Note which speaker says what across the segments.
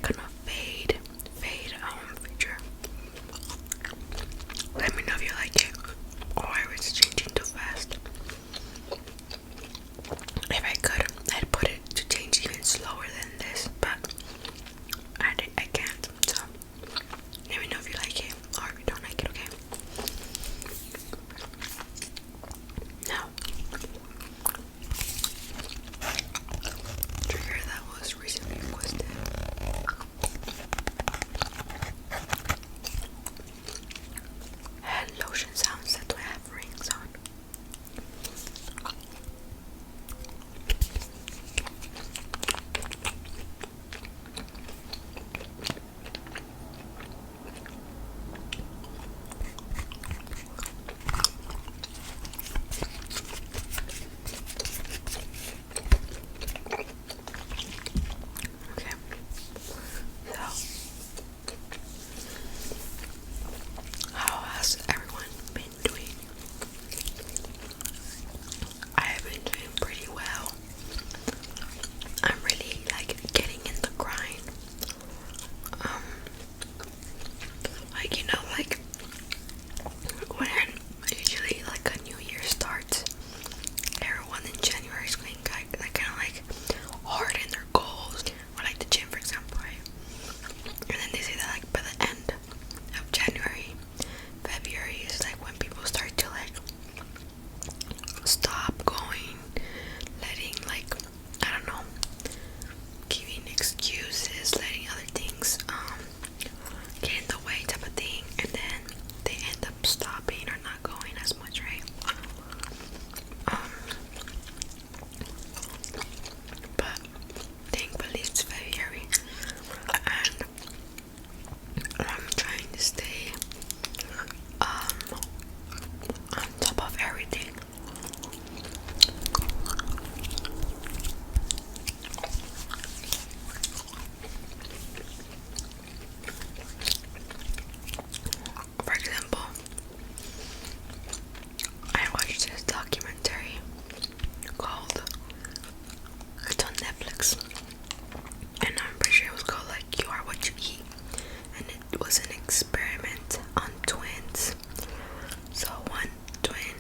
Speaker 1: like on a fade feature. Let me know if you like it or if it's changing too fast. If I could, I'd put it to change even slower than this, but I can't. So let me know if you like it or if you don't like it, okay? Now, trigger that was recently requested. And lotion sounds that I have rings on. Okay, so how has everyone been doing? I have been doing pretty well. I'm really like getting in the grind. Like like when usually like a new year starts, everyone in January is going like kind of like hard in their goals, or like the gym, for example, right? And then they say that like by the end of January, February is like when people start to like stop going, letting like, I don't know, giving excuses, letting other things get in the way type of thing, and then they end up stopping or not going as much, right? But thankfully it's February, and I'm trying to stay on top of everything. For example, I watched this documentary called, it's on Netflix, and I'm pretty sure it was called like You Are What You Eat, and it was an experiment on twins. So one twin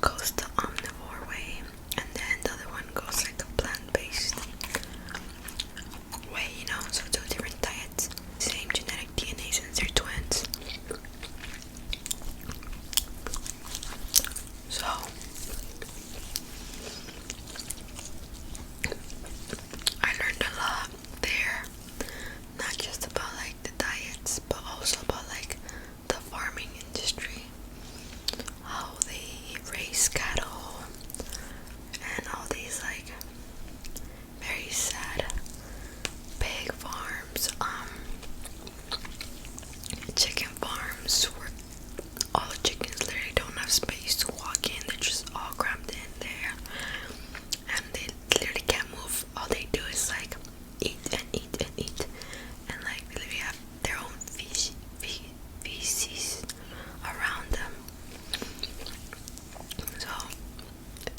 Speaker 1: goes the omnivore way, and then the other one goes like a plant-based way, so two different diets, same genetic DNA since they're twins. So I learned a lot there, not just about like the diets, but also about like the farming industry, how they raise cattle, and all these like very sad pig farms, chicken farms where all the chickens literally don't have space to walk in, they're just all crammed in there, and they literally can't move. All they do is like eat and eat and eat, and like they literally have their own feces around them. So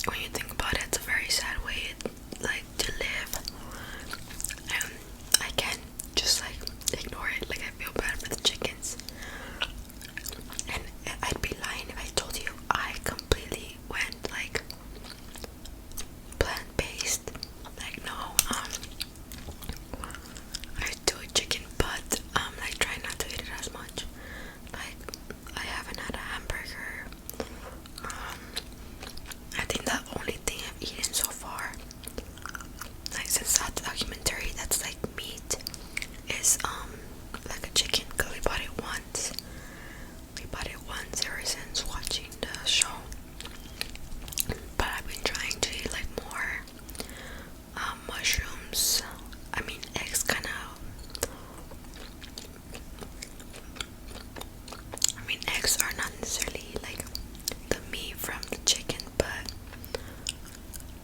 Speaker 1: when you think about it, it's a very sad way like to live, and I can't just like ignore it. Like I feel bad for the chickens, and I'd be lying if I told you I completely went like plant-based. Like no, I do a chicken, but like try not to eat it as much. Like I haven't had a hamburger. I think the only thing I've eaten so far, like since that documentary, that's like meat, is like a chicken, because we bought it once. We bought it once ever since watching the show. But I've been trying to eat like more mushrooms. I mean, eggs kind of. I mean, eggs are not necessarily like the meat from the chicken, but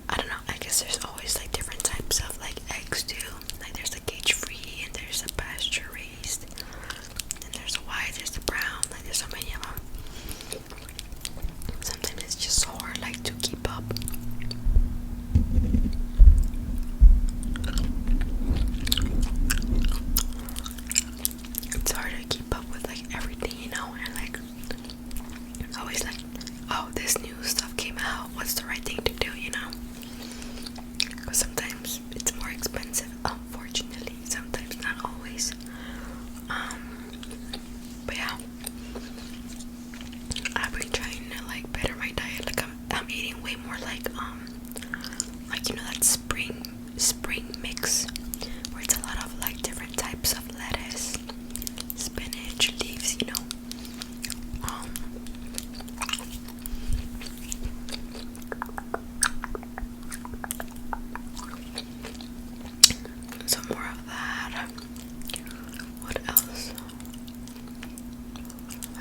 Speaker 1: I don't know. I guess there's always like different types of like eggs too. Like there's the cage free and there's the pasture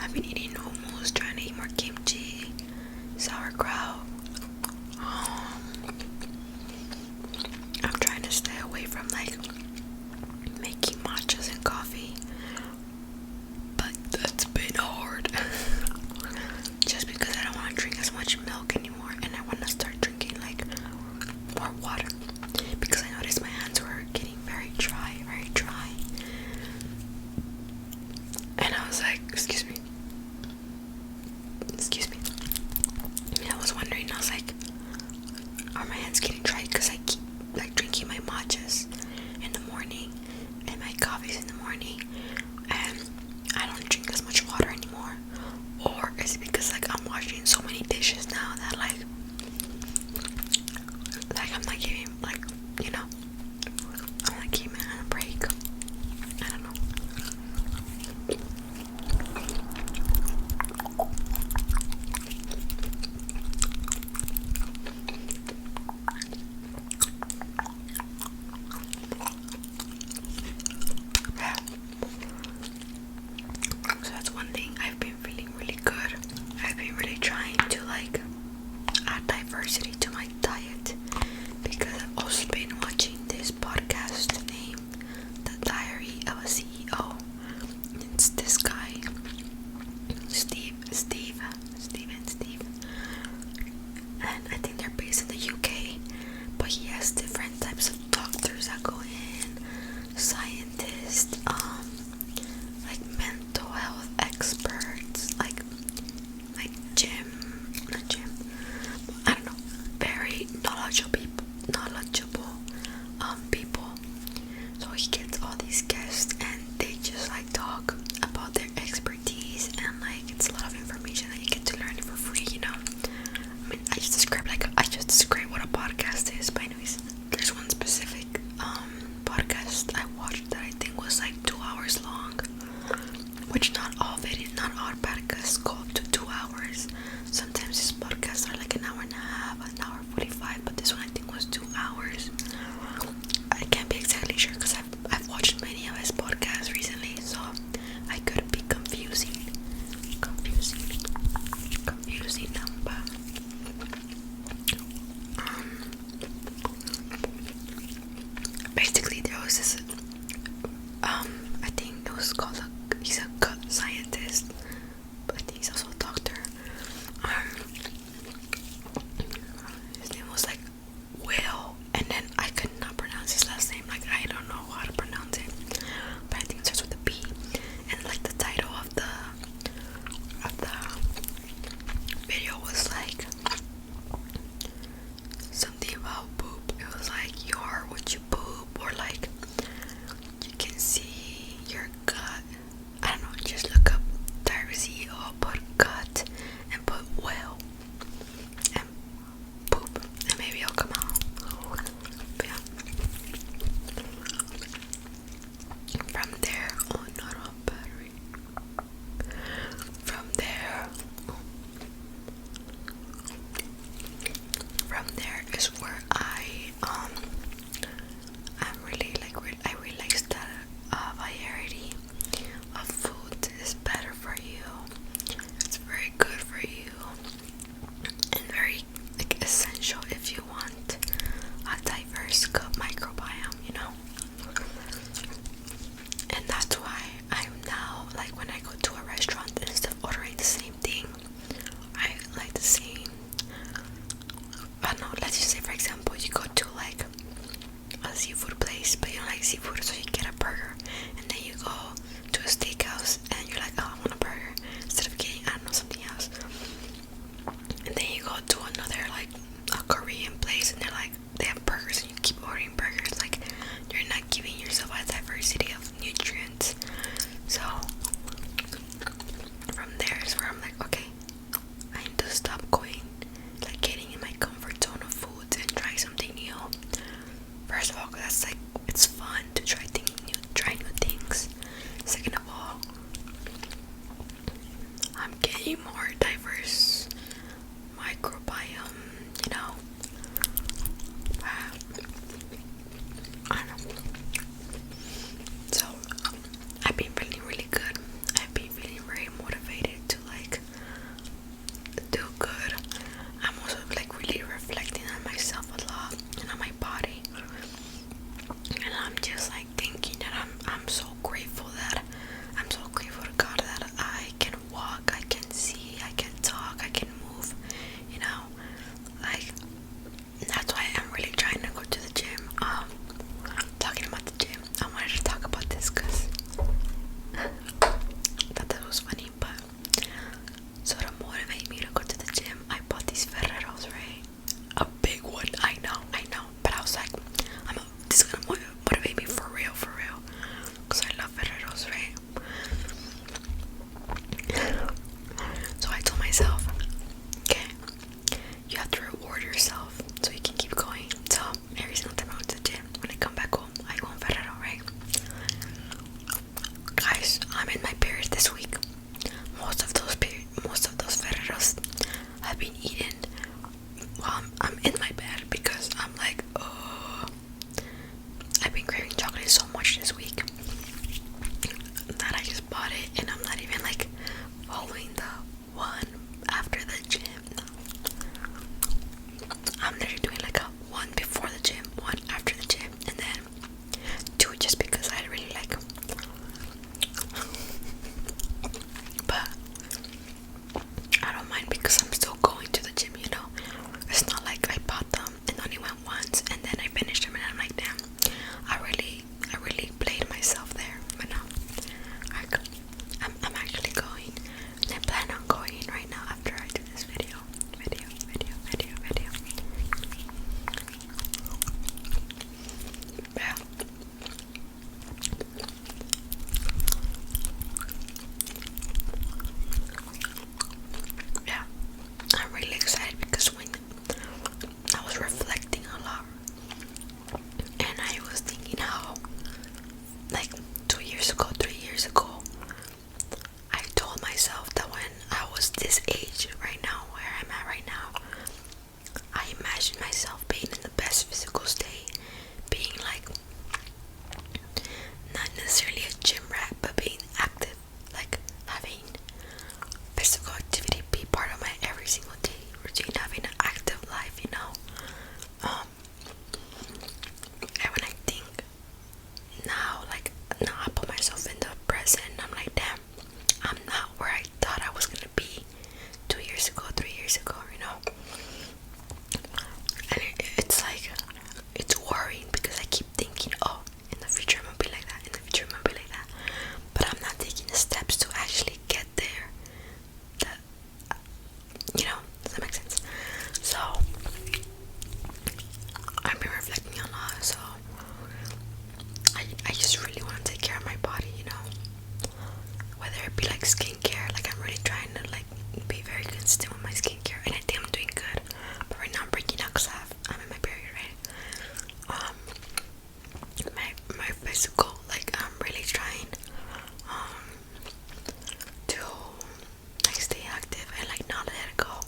Speaker 1: I've been eating hummus, trying to eat more kimchi, sauerkraut. I'm trying to stay away from like making matchas and coffee, but that's been hard. Just because I don't want to drink as much milk anymore, and I want to start drinking like more water, because I noticed my hands were getting very dry, and I was like, excuse me, and I was wondering, I was like, are my hands getting dry because I keep like drinking my matchas in the morning and my coffees in the morning, and I don't drink as much water anymore? Or is it because like I'm washing so many dishes now that like I'm not giving, like, you know, I'm not giving my hand a break. I don't know. Yeah. So that's one thing. I've been feeling really good. I've been really trying to like add diversity to my diet, because I've also been watching this podcast named The Diary of a CEO. It's this guy, Steve, and I think they're based in the UK, but he has different types of doctors that go in, scientists, like mental health experts, like not gym, I don't know, very knowledgeable people. So he gets all these guests, and they just like talk about their expertise, and like it's a lot of information that you get to learn for free, you know. I mean, I just described what a podcast is, but anyways, there's one specific podcast I watched that I think was like 2 hours long, which not all podcasts go up to 2 hours. Sometimes these podcasts are like an hour and a half, an hour 45, but this one I think was 2 hours. I can't be exactly sure because I've watched many of his podcasts recently, so I could be confusing them, but basically there was this I think it was called he's a gut scientist, but I think he's also a doctor. His name was like Will, and then I could not pronounce his last name. Like, I don't know how to pronounce it, but I think it starts with a B. And like the title of the video was like something about poop. It was like, you are what you poop, or like you can see your gut. I don't know, just look up diversity or put gut and put well and poop, and maybe it'll come out. But yeah. From there, oh, not on battery. From there is where I'm really like I really like because I'm still going to the gym, you know. It's not like I bought them and only went once and then I finished them and I'm like, damn, I really played myself there. But no, I'm actually going, and I plan on going right now after I do this video. Yeah. Yeah, I'm really excited because when I was reflecting a lot and I was thinking how, like 2 years ago, 3 years ago, I told myself that when I was this age right now, where I'm at right now, I imagined myself being in the best physical state, being like, not necessarily a gym rat, but being active, like having physical activity be part of my every single day routine, having an active life, you know. And when I think now, like now I put myself in the present, I'm like, damn, I'm not where I thought I was gonna be 2 years ago, 3 years ago, you know. And it's like, it's worrying because I keep thinking, oh, in the future I'm gonna be like that, in the future I'm gonna be like that, but I'm not taking the steps to actually get there. That, you know, does that make sense? So I've been reflecting a lot, so I just really want to take care of my body, you know, whether it be like skincare. Like I'm really trying to like be very consistent with my skincare, and I think I'm doing good, but right now I'm breaking out because I'm in my period, right? My physical, like I'm really trying to like stay active and like not let it go.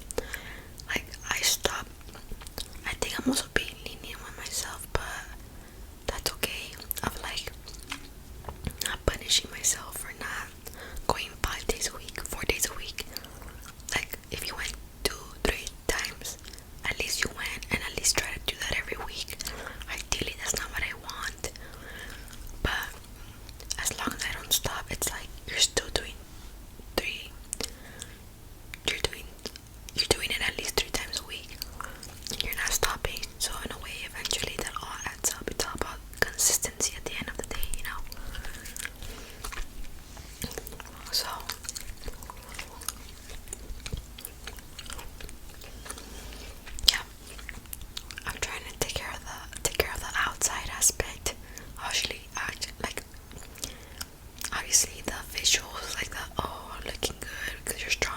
Speaker 1: Like I stop. I think I'm also being lenient with myself, but that's okay. Of like not punishing myself for not going 5 days a week, 4 days a week. Like if you went 2, 3 times, at least you went, and at least try to do that every week. Ideally, that's not what I want, but as long as I don't stop, it's like you're still doing three. You're doing it at least 3 times a week. You're not stopping. So in a way, eventually that all adds up. It's all about consistency at the end of the day, you know. So yeah, I'm trying to take care of the outside aspect. Actually, like obviously the visuals, like the, oh, looking good because you're strong